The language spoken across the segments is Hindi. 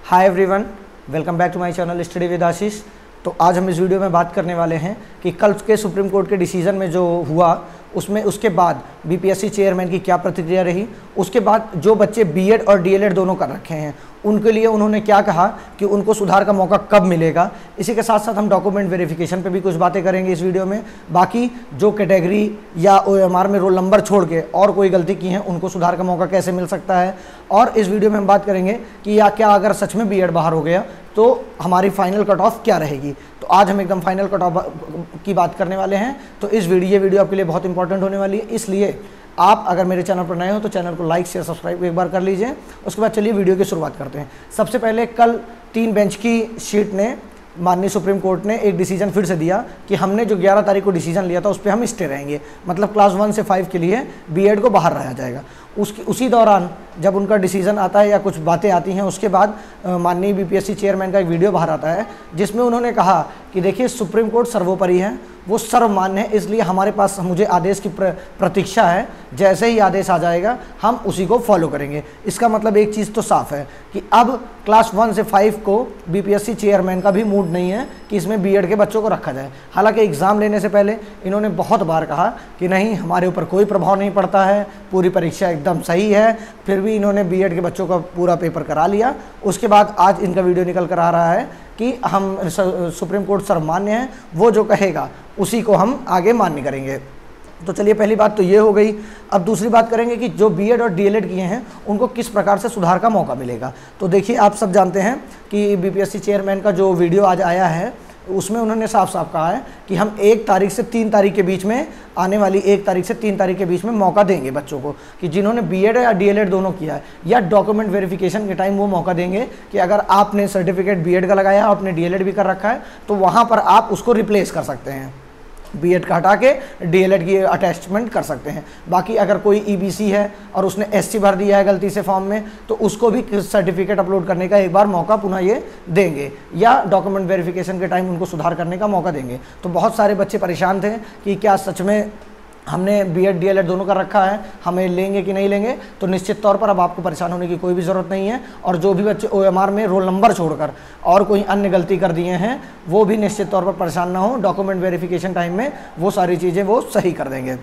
Hi everyone, welcome back to my channel study with Ashish. तो आज हम इस वीडियो में बात करने वाले हैं कि कल के सुप्रीम कोर्ट के डिसीजन में जो हुआ उसमें उसके बाद बीपीएससी चेयरमैन की क्या प्रतिक्रिया रही, उसके बाद जो बच्चे बीएड और डीएलएड दोनों कर रखे हैं उनके लिए उन्होंने क्या कहा कि उनको सुधार का मौका कब मिलेगा। इसी के साथ साथ हम डॉक्यूमेंट वेरिफिकेशन पे भी कुछ बातें करेंगे इस वीडियो में। बाकी जो कैटेगरी या ओएमआर में रोल नंबर छोड़ के और कोई गलती की है उनको सुधार का मौका कैसे मिल सकता है, और इस वीडियो में हम बात करेंगे कि या क्या अगर सच में बीएड बाहर हो गया तो हमारी फाइनल कट ऑफ क्या रहेगी। तो आज हम एकदम फाइनल कट ऑफ की बात करने वाले हैं। तो ये वीडियो आपके लिए बहुत इंपॉर्टेंट होने वाली है, इसलिए आप अगर मेरे चैनल पर नए हो तो चैनल को लाइक शेयर सब्सक्राइब एक बार कर लीजिए। उसके बाद चलिए वीडियो की शुरुआत करते हैं। सबसे पहले कल 3 बेंच की शीट ने माननीय सुप्रीम कोर्ट ने एक डिसीजन फिर से दिया कि हमने जो 11 तारीख को डिसीजन लिया था उस पर हम स्टे रहेंगे, मतलब क्लास 1 से 5 के लिए बीएड को बाहर रहा जाएगा। उसी दौरान जब उनका डिसीजन आता है या कुछ बातें आती हैं उसके बाद माननीय बीपीएससी चेयरमैन का एक वीडियो बाहर आता है जिसमें उन्होंने कहा कि देखिए सुप्रीम कोर्ट सर्वोपरि है, वो सर्वमान्य है, इसलिए हमारे पास मुझे आदेश की प्रतीक्षा है, जैसे ही आदेश आ जाएगा हम उसी को फॉलो करेंगे। इसका मतलब एक चीज़ तो साफ है कि अब क्लास 1 से 5 को बीपीएससी चेयरमैन का भी मूड नहीं है कि इसमें बीएड के बच्चों को रखा जाए। हालांकि एग्ज़ाम लेने से पहले इन्होंने बहुत बार कहा कि नहीं, हमारे ऊपर कोई प्रभाव नहीं पड़ता है, पूरी परीक्षा एकदम सही है, फिर भी इन्होंने बीएड के बच्चों का पूरा पेपर करा लिया। उसके बाद आज इनका वीडियो निकल कर आ रहा है कि हम सुप्रीम कोर्ट सर्वमान्य है, वो जो कहेगा उसी को हम आगे मान्य करेंगे। तो चलिए पहली बात तो ये हो गई। अब दूसरी बात करेंगे कि जो बीएड और डीएलएड किए हैं उनको किस प्रकार से सुधार का मौका मिलेगा। तो देखिए, आप सब जानते हैं कि बीपीएससी चेयरमैन का जो वीडियो आज आया है उसमें उन्होंने साफ साफ कहा है कि हम 1 तारीख से 3 तारीख के बीच में, आने वाली 1 तारीख से 3 तारीख के बीच में मौका देंगे बच्चों को कि जिन्होंने बीएड या डीएलएड दोनों किया है, या डॉक्यूमेंट वेरिफिकेशन के टाइम वो मौका देंगे कि अगर आपने सर्टिफिकेट बीएड का लगाया, आपने डीएलएड भी कर रखा है, तो वहाँ पर आप उसको रिप्लेस कर सकते हैं, बीएड का हटा के डीएलएड की अटैचमेंट कर सकते हैं। बाकी अगर कोई ईबीसी है और उसने एससी भर दिया है गलती से फॉर्म में, तो उसको भी सर्टिफिकेट अपलोड करने का एक बार मौका पुनः ये देंगे, या डॉक्यूमेंट वेरिफिकेशन के टाइम उनको सुधार करने का मौका देंगे। तो बहुत सारे बच्चे परेशान थे कि क्या सच में हमने बीएड डीएलएड दोनों कर रखा है, हमें लेंगे कि नहीं लेंगे। तो निश्चित तौर पर अब आपको परेशान होने की कोई भी ज़रूरत नहीं है, और जो भी बच्चे ओएमआर में रोल नंबर छोड़कर और कोई अन्य गलती कर दिए हैं वो भी निश्चित तौर पर परेशान ना हो, डॉक्यूमेंट वेरिफिकेशन टाइम में वो सारी चीज़ें वो सही कर देंगे।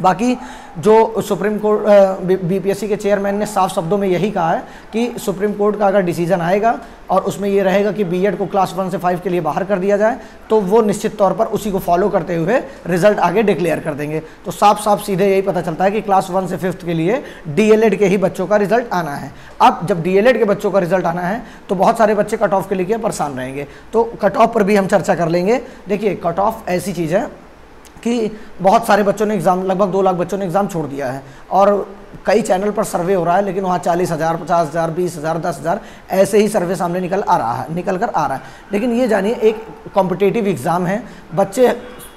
बाकी जो सुप्रीम कोर्ट बीपीएससी के चेयरमैन ने साफ शब्दों में यही कहा है कि सुप्रीम कोर्ट का अगर डिसीजन आएगा और उसमें ये रहेगा कि बीएड को क्लास 1 से 5 के लिए बाहर कर दिया जाए, तो वो निश्चित तौर पर उसी को फॉलो करते हुए रिजल्ट आगे डिक्लेयर कर देंगे। तो साफ साफ सीधे यही पता चलता है कि क्लास 1 से 5 के लिए डीएलएड के ही बच्चों का रिजल्ट आना है। अब जब डीएलएड के बच्चों का रिजल्ट आना है तो बहुत सारे बच्चे कट ऑफ के लिए परेशान रहेंगे, तो कट ऑफ पर भी हम चर्चा कर लेंगे। देखिए, कट ऑफ ऐसी चीज़ है कि बहुत सारे बच्चों ने एग्ज़ाम, लगभग 2 लाख बच्चों ने एग्ज़ाम छोड़ दिया है, और कई चैनल पर सर्वे हो रहा है, लेकिन वहाँ 40,000, 50,000, 20,000, 10,000 ऐसे ही सर्वे सामने निकल कर आ रहा है। लेकिन ये जानिए, एक कॉम्पिटिटिव एग्ज़ाम है, बच्चे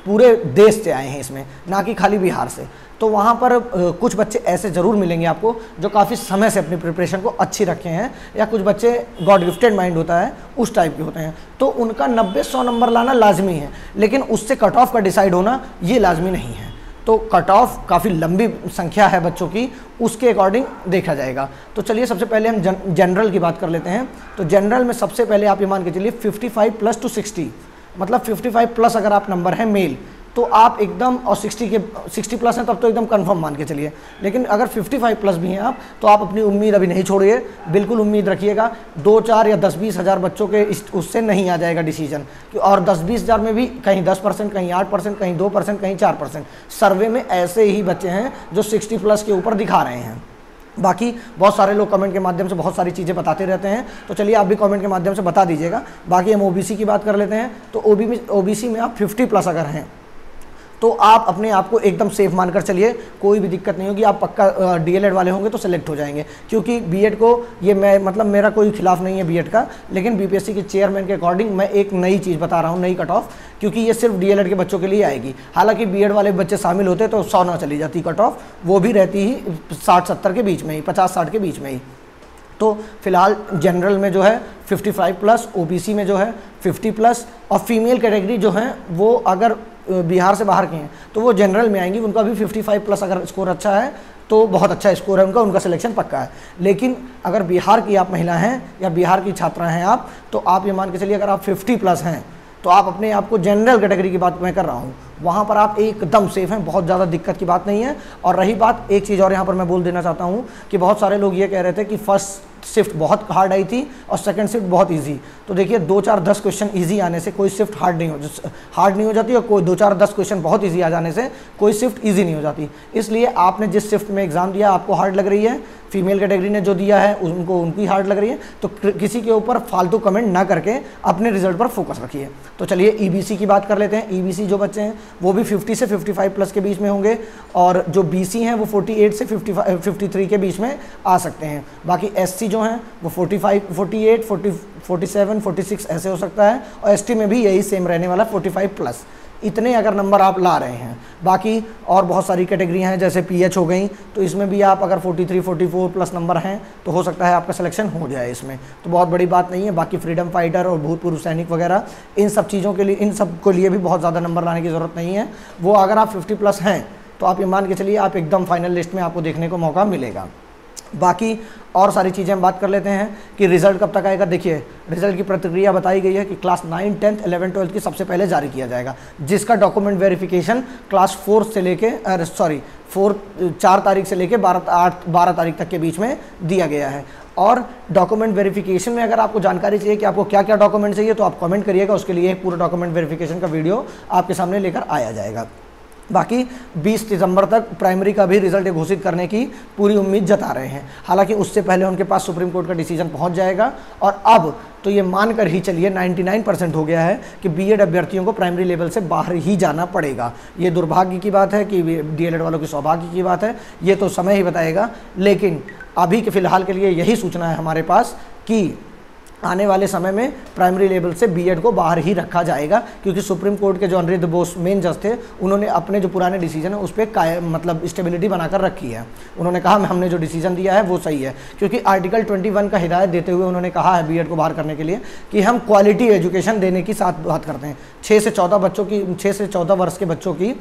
पूरे देश से आए हैं इसमें, ना कि खाली बिहार से। तो वहाँ पर कुछ बच्चे ऐसे ज़रूर मिलेंगे आपको जो काफ़ी समय से अपनी प्रिपरेशन को अच्छी रखे हैं, या कुछ बच्चे गॉड गिफ्टेड माइंड होता है उस टाइप के होते हैं, तो उनका 90-100 नंबर लाना लाजमी है, लेकिन उससे कट ऑफ का डिसाइड होना ये लाजमी नहीं है। तो कट ऑफ काफ़ी लंबी संख्या है बच्चों की, उसके अकॉर्डिंग देखा जाएगा। तो चलिए सबसे पहले हम जनरल की बात कर लेते हैं। तो जनरल में सबसे पहले आप ये मान के चलिए 55+ to 60, मतलब 55+ अगर आप नंबर है मेल तो आप एकदम, और 60+ हैं तब तो एकदम कंफर्म मान के चलिए। लेकिन अगर 55+ भी हैं आप, तो आप अपनी उम्मीद अभी नहीं छोड़िए, बिल्कुल उम्मीद रखिएगा। 2-4 या 10-20 हज़ार बच्चों के उससे नहीं आ जाएगा डिसीजन, और 10-20 हज़ार में भी कहीं 10%, कहीं 8%, कहीं 2%, कहीं 4%। सर्वे में ऐसे ही बच्चे हैं जो 60+ के ऊपर दिखा रहे हैं। बाकी बहुत सारे लोग कमेंट के माध्यम से बहुत सारी चीज़ें बताते रहते हैं, तो चलिए आप भी कमेंट के माध्यम से बता दीजिएगा। बाकी हम ओबीसी की बात कर लेते हैं। तो ओबीसी में आप 50+ अगर हैं तो आप अपने आप को एकदम सेफ मानकर चलिए, कोई भी दिक्कत नहीं होगी। आप पक्का डीएलएड वाले होंगे तो सिलेक्ट हो जाएंगे, क्योंकि बीएड को ये मेरा कोई खिलाफ नहीं है बीएड का, लेकिन बीपीएससी के चेयरमैन के अकॉर्डिंग मैं एक नई चीज़ बता रहा हूँ, नई कट ऑफ, क्योंकि ये सिर्फ डीएलएड के बच्चों के लिए आएगी। हालांकि बीएड वाले बच्चे शामिल होते तो 100 ना चली जाती कट ऑफ, वो भी रहती ही 60-70 के बीच में ही, 50-60 के बीच में ही। तो फिलहाल जनरल में जो है 55+, ओबीसी में जो है 50+, और फीमेल कैटेगरी जो है वो अगर बिहार से बाहर के हैं तो वो जनरल में आएंगी, उनका भी 55+ अगर स्कोर अच्छा है तो बहुत अच्छा स्कोर है उनका सिलेक्शन पक्का है। लेकिन अगर बिहार की आप महिला हैं या बिहार की छात्रा हैं आप, तो आप ये मान के चलिए अगर आप 50+ हैं तो आप अपने आप को जनरल कैटेगरी की बात मैं कर रहा हूँ, वहाँ पर आप एकदम सेफ हैं, बहुत ज़्यादा दिक्कत की बात नहीं है। और रही बात, एक चीज़ और यहाँ पर मैं बोल देना चाहता हूँ कि बहुत सारे लोग ये कह रहे थे कि फर्स्ट शिफ्ट बहुत हार्ड आई थी और सेकंड शिफ्ट बहुत इजी। तो देखिए 2 4 10 क्वेश्चन इजी आने से कोई शिफ्ट हार्ड नहीं हो जाती, और कोई 2 4 10 क्वेश्चन बहुत इजी आ जाने से कोई शिफ्ट इजी नहीं हो जाती। इसलिए आपने जिस शिफ्ट में एग्जाम दिया आपको हार्ड लग रही है, फीमेल कैटेगरी ने जो दिया है उनको उनकी हार्ड लग रही है, तो किसी के ऊपर फालतू कमेंट ना करके अपने रिजल्ट पर फोकस रखिए। तो चलिए ईबीसी की बात कर लेते हैं। ईबीसी जो बच्चे हैं वो भी 50 से 55+ के बीच में होंगे, और जो बीसी हैं वो 48 से 53 के बीच में आ सकते हैं। बाकी एससी जो हैं वो 45, 48, 47, 46 ऐसे हो सकता है, और एसटी में भी यही सेम रहने वाला 45+। इतने अगर नंबर आप ला रहे हैं, बाकी और बहुत सारी कैटेगरियां हैं जैसे पीएच हो गई, तो इसमें भी आप अगर 43, 44+ नंबर हैं तो हो सकता है आपका सिलेक्शन हो जाए इसमें, तो बहुत बड़ी बात नहीं है। बाकी फ्रीडम फाइटर और भूतपूर्व सैनिक वगैरह, इन सब चीज़ों के लिए, इन सब को लिए भी बहुत ज़्यादा नंबर लाने की ज़रूरत नहीं है। वो अगर आप 50+ हैं तो आप ये मान के चलिए आप एकदम फाइनल लिस्ट में आपको देखने को मौका मिलेगा। बाकी और सारी चीज़ें हम बात कर लेते हैं कि रिज़ल्ट कब तक आएगा। देखिए रिज़ल्ट की प्रतिक्रिया बताई गई है कि क्लास 9, 10, 11, 12 की सबसे पहले जारी किया जाएगा, जिसका डॉक्यूमेंट वेरिफिकेशन क्लास 4 से लेके 4 तारीख से लेके 12 तारीख तक के बीच में दिया गया है। और डॉक्यूमेंट वेरिफिकेशन में अगर आपको जानकारी चाहिए कि आपको क्या क्या डॉक्यूमेंट चाहिए तो आप कमेंट करिएगा, उसके लिए पूरा डॉक्यूमेंट वेरिफिकेशन का वीडियो आपके सामने लेकर आया जाएगा। बाकी 20 दिसंबर तक प्राइमरी का भी रिजल्ट घोषित करने की पूरी उम्मीद जता रहे हैं। हालांकि उससे पहले उनके पास सुप्रीम कोर्ट का डिसीजन पहुंच जाएगा, और अब तो ये मानकर ही चलिए 99% हो गया है कि बीएड अभ्यर्थियों को प्राइमरी लेवल से बाहर ही जाना पड़ेगा। ये दुर्भाग्य की बात है कि डीएलएड वालों की सौभाग्य की बात है, ये तो समय ही बताएगा। लेकिन अभी के फ़िलहाल के लिए यही सूचना है हमारे पास कि आने वाले समय में प्राइमरी लेवल से बीएड को बाहर ही रखा जाएगा, क्योंकि सुप्रीम कोर्ट के जो अनिरुद्ध बोस मेन जज थे, उन्होंने अपने जो पुराने डिसीजन है उस पर मतलब स्टेबिलिटी बनाकर रखी है। उन्होंने कहा हमने जो डिसीजन दिया है वो सही है, क्योंकि आर्टिकल 21 का हिदायत देते हुए उन्होंने कहा है बीएड को बाहर करने के लिए कि हम क्वालिटी एजुकेशन देने की साथ बात करते हैं। 6 से 14 वर्ष के बच्चों की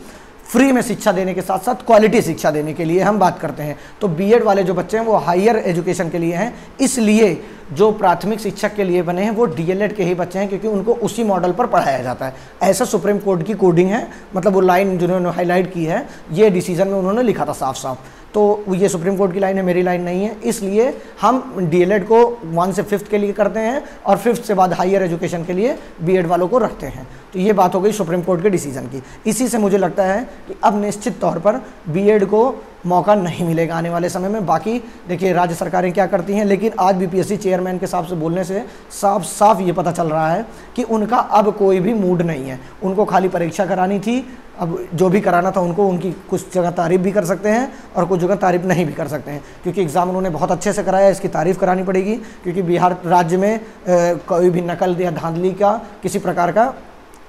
फ्री में शिक्षा देने के साथ साथ क्वालिटी शिक्षा देने के लिए हम बात करते हैं। तो बीएड वाले जो बच्चे हैं वो हायर एजुकेशन के लिए हैं, इसलिए जो प्राथमिक शिक्षक के लिए बने हैं वो डीएलएड के ही बच्चे हैं, क्योंकि उनको उसी मॉडल पर पढ़ाया जाता है। ऐसा सुप्रीम कोर्ट की कोडिंग है, मतलब वो लाइन जिन्होंने हाईलाइट की है, ये डिसीजन में उन्होंने लिखा था साफ साफ। तो ये सुप्रीम कोर्ट की लाइन है, मेरी लाइन नहीं है, इसलिए हम डीएलएड को 1 से 5th के लिए करते हैं और 5th से बाद हायर एजुकेशन के लिए बीएड वालों को रखते हैं। तो ये बात हो गई सुप्रीम कोर्ट के डिसीजन की। इसी से मुझे लगता है कि अब निश्चित तौर पर बीएड को मौका नहीं मिलेगा आने वाले समय में। बाकी देखिए राज्य सरकारें क्या करती हैं, लेकिन आज बीपीएससी चेयरमैन के हिसाब से बोलने से साफ साफ ये पता चल रहा है कि उनका अब कोई भी मूड नहीं है। उनको खाली परीक्षा करानी थी, अब जो भी कराना था उनको, उनकी कुछ जगह तारीफ़ भी कर सकते हैं और कुछ जगह तारीफ़ नहीं भी कर सकते हैं, क्योंकि एग्ज़ाम उन्होंने बहुत अच्छे से कराया, इसकी तारीफ़ करानी पड़ेगी। क्योंकि बिहार राज्य में कोई भी नकल या धांधली का किसी प्रकार का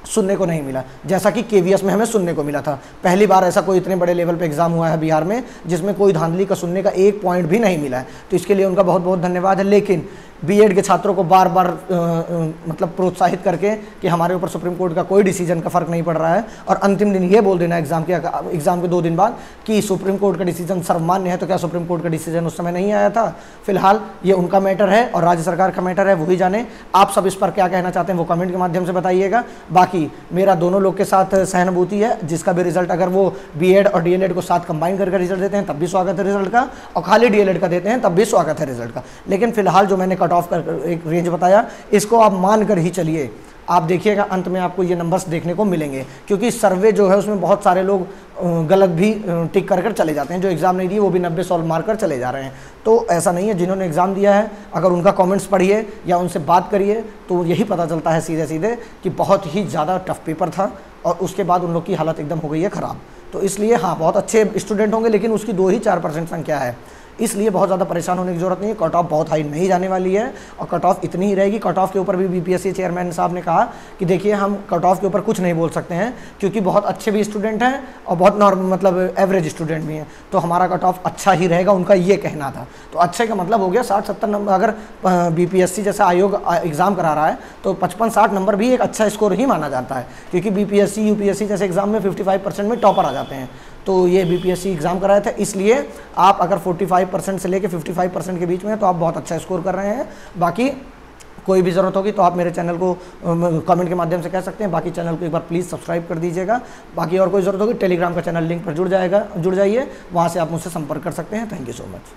सुनने को नहीं मिला, जैसा कि केवीएस में हमें सुनने को मिला था। पहली बार ऐसा कोई इतने बड़े लेवल पे एग्जाम हुआ है बिहार में जिसमें कोई धांधली का सुनने का एक पॉइंट भी नहीं मिला है, तो इसके लिए उनका बहुत बहुत धन्यवाद है। लेकिन बीएड के छात्रों को बार बार मतलब प्रोत्साहित करके कि हमारे ऊपर सुप्रीम कोर्ट का कोई डिसीजन का फ़र्क नहीं पड़ रहा है, और अंतिम दिन ये बोल देना एग्ज़ाम के 2 दिन बाद कि सुप्रीम कोर्ट का डिसीजन सर्वमान्य है, तो क्या सुप्रीम कोर्ट का डिसीजन उस समय नहीं आया था? फिलहाल ये उनका मैटर है और राज्य सरकार का मैटर है, वही जाने। आप सब इस पर क्या कहना चाहते हैं वो कमेंट के माध्यम से बताइएगा। बाकी मेरा दोनों लोग के साथ सहानुभूति है, जिसका भी रिजल्ट अगर वो बीएड और डीएलएड को साथ कंबाइन करके रिजल्ट देते हैं तब भी स्वागत है रिजल्ट का, और खाली डीएलएड का देते हैं तब भी स्वागत है रिजल्ट का। लेकिन फिलहाल जो मैंने कट ऑफ कर एक रेंज बताया, इसको आप मान कर ही चलिए। आप देखिएगा अंत में आपको ये नंबर्स देखने को मिलेंगे, क्योंकि सर्वे जो है उसमें बहुत सारे लोग गलत भी टिक कर चले जाते हैं। जो एग्ज़ाम नहीं दिए वो भी 90 सॉल्व मार कर चले जा रहे हैं। तो ऐसा नहीं है, जिन्होंने एग्ज़ाम दिया है अगर उनका कमेंट्स पढ़िए या उनसे बात करिए तो यही पता चलता है सीधे सीधे कि बहुत ही ज़्यादा टफ पेपर था, और उसके बाद उन लोग की हालत एकदम हो गई है ख़राब। तो इसलिए हाँ, बहुत अच्छे स्टूडेंट होंगे, लेकिन उसकी 2 ही 4% संख्या है, इसलिए बहुत ज़्यादा परेशान होने की ज़रूरत नहीं है। कट ऑफ बहुत हाई नहीं जाने वाली है, और कट ऑफ इतनी ही रहेगी। कट ऑफ के ऊपर भी बीपीएससी चेयरमैन साहब ने कहा कि देखिए हम कट ऑफ के ऊपर कुछ नहीं बोल सकते हैं, क्योंकि बहुत अच्छे भी स्टूडेंट हैं और बहुत नॉर्मल मतलब एवरेज स्टूडेंट भी हैं, तो हमारा कट ऑफ अच्छा ही रहेगा, उनका ये कहना था। तो अच्छे का मतलब हो गया 60-70 नंबर। अगर बीपीएससी जैसा आयोग एग्ज़ाम करा रहा है तो 55-60 नंबर भी एक अच्छा स्कोर ही माना जाता है, क्योंकि बीपीएससी यूपीएससी जैसे एग्ज़ाम में 55% में टॉपर आ जाते हैं। तो ये बीपीएससी एग्ज़ाम कराया था, इसलिए आप अगर 45% से लेके 55% के बीच में हैं तो आप बहुत अच्छा स्कोर कर रहे हैं। बाकी कोई भी ज़रूरत होगी तो आप मेरे चैनल को कमेंट के माध्यम से कह सकते हैं। बाकी चैनल को एक बार प्लीज़ सब्सक्राइब कर दीजिएगा। बाकी और कोई ज़रूरत होगी टेलीग्राम का चैनल लिंक पर जुड़ जाइए, वहाँ से आप मुझसे संपर्क कर सकते हैं। Thank you so much.